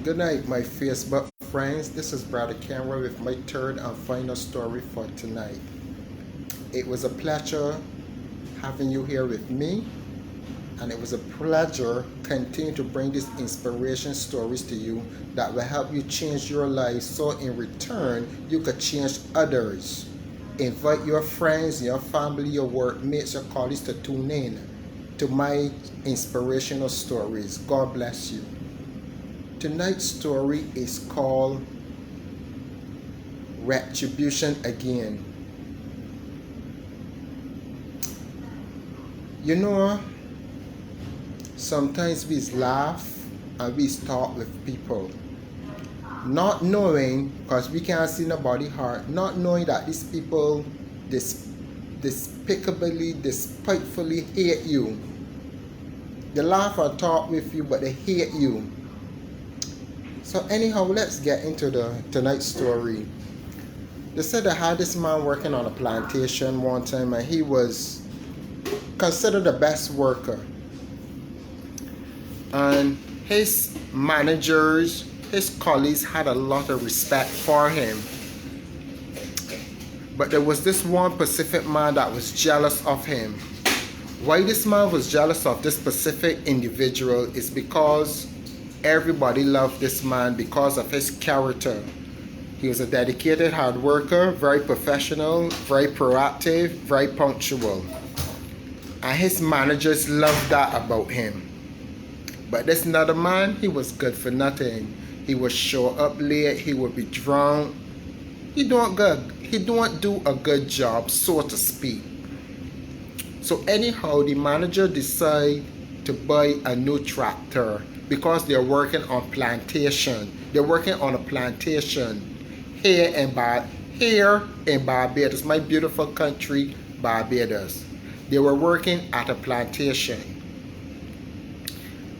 Good night, my Facebook friends. This is Brother Cameron with my third and final story for tonight. It was a pleasure having you here with me, and it was a pleasure continuing to bring these inspiration stories to you that will help you change your life so in return you could change others. Invite your friends, your family, your workmates, your colleagues to tune in to my inspirational stories. God bless you. Tonight's story is called Retribution Again. You know, sometimes we laugh and we talk with people, not knowing, because we can't see nobody's heart, not knowing that these people despicably, despitefully hate you. They laugh and talk with you, but they hate you. So anyhow, let's get into tonight's story. They said they had this man working on a plantation one time, and he was considered the best worker. And his managers, his colleagues had a lot of respect for him. But there was this one specific man that was jealous of him. Why this man was jealous of this specific individual is because everybody loved this man because of his character. He was a dedicated hard worker, very professional, very proactive, very punctual. And his managers loved that about him. But this another man, he was good for nothing. He would show up late, he would be drunk. He don't do a good job, so to speak. So anyhow, the manager decided to buy a new tractor because they're working on plantation. They're working on a plantation here in Barbados, my beautiful country, Barbados. They were working at a plantation.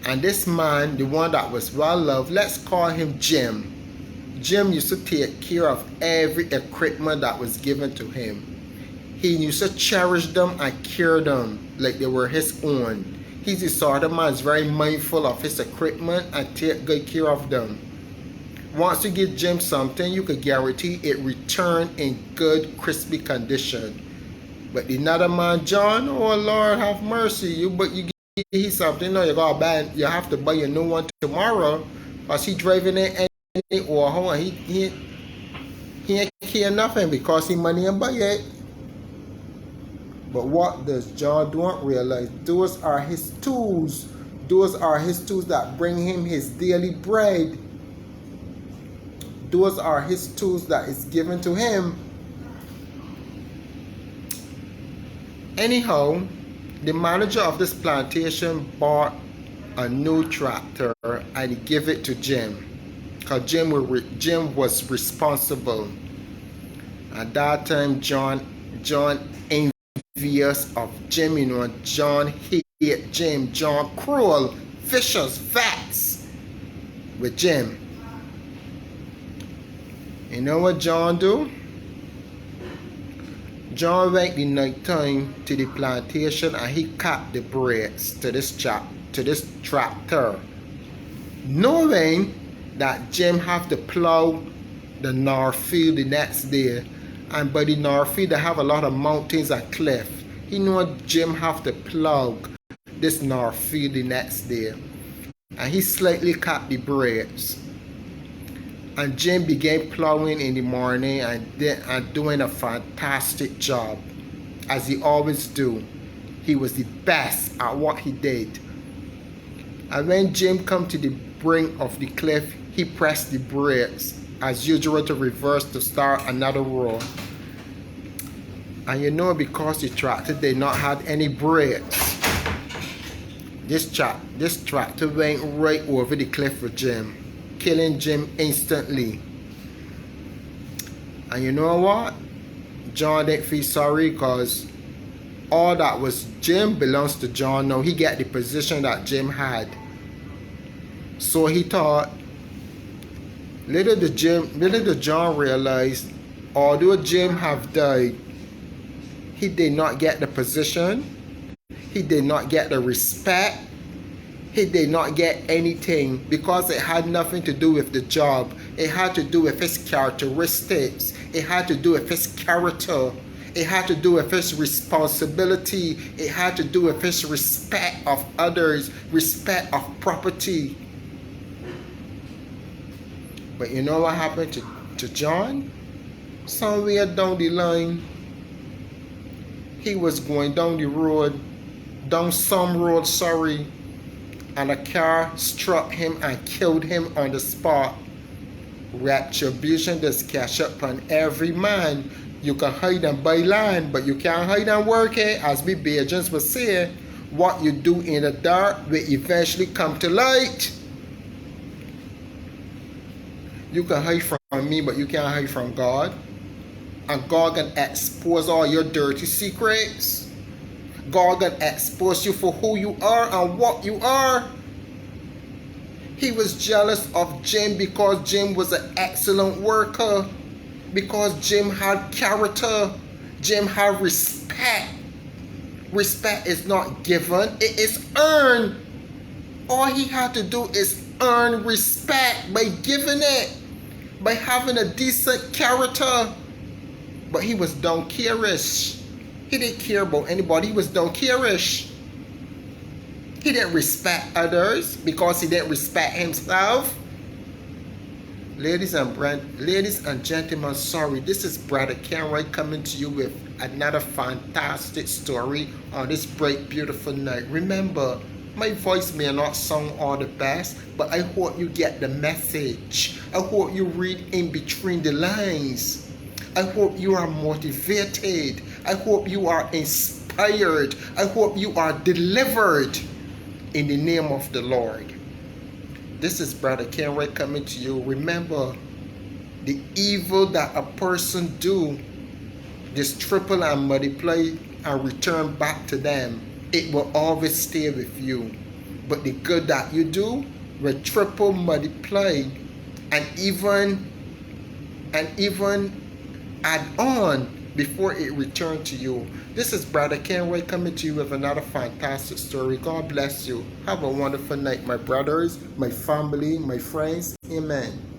And this man, the one that was well loved, let's call him Jim. Jim used to take care of every equipment that was given to him. He used to cherish them and care them like they were his own. He's the sort of man who's very mindful of his equipment and take good care of them. Once you give Jim something, you could guarantee it return in good, crispy condition. But the other man, John, oh Lord, have mercy, you give something, no, you have to buy a new one tomorrow, because he driving it any or he ain't care nothing because he money and buy it. But what does John don't realize? Those are his tools. Those are his tools that bring him his daily bread. Those are his tools that is given to him. Anyhow, the manager of this plantation bought a new tractor and he gave it to Jim. Because Jim was responsible. At that time, John envious of Jim, you know. John hate Jim. John cruel, vicious, vex with Jim. You know what John do? John went the night time to the plantation and he cut the brakes to this tractor, knowing that Jim have to plow the north field the next day. And by the north field, they have a lot of mountains and cliffs. He knew Jim have to plow this north field the next day. And he slightly cut the brakes. And Jim began plowing in the morning and doing a fantastic job, as he always do. He was the best at what he did. And when Jim come to the brink of the cliff, he pressed the brakes as usual to reverse to start another row. And you know, because the tractor did not have any brakes, this tractor went right over the cliff with Jim, killing Jim instantly. And you know what? John didn't feel sorry, because all that was Jim belongs to John now. He got the position that Jim had. So he thought, little did John realize, although Jim have died, he did not get the position, he did not get the respect, he did not get anything because it had nothing to do with the job. It had to do with his characteristics. It had to do with his character. It had to do with his responsibility. It had to do with his respect of others, respect of property. But you know what happened to John? Somewhere down the line, he was going down the road, down some road, and a car struck him and killed him on the spot. Retribution does catch up on every man. You can hide and buy land, but you can't hide and work it. As we Bajans will say, what you do in the dark will eventually come to light. You can hide from me, but you can't hide from God. And God can expose all your dirty secrets. God can expose you for who you are and what you are. He was jealous of Jim because Jim was an excellent worker. Because Jim had character. Jim had respect. Respect is not given, it is earned. All he had to do is earn respect by giving it, by having a decent character. But he was donkerish. He didn't care about anybody. He was donkerish. He didn't respect others because he didn't respect himself. Ladies and gentlemen, sorry, this is Brother Kenroy coming to you with another fantastic story on this bright, beautiful night. Remember, my voice may not sound all the best, but I hope you get the message. I hope you read in between the lines. I hope you are motivated. I hope you are inspired. I hope you are delivered in the name of the Lord. This is Brother Kenroy coming to you. Remember, the evil that a person do, just triple and multiply and return back to them. It will always stay with you. But the good that you do will triple, multiply, and even add on before it returns to you. This is Brother Kenroy coming to you with another fantastic story. God bless you. Have a wonderful night, my brothers, my family, my friends. Amen.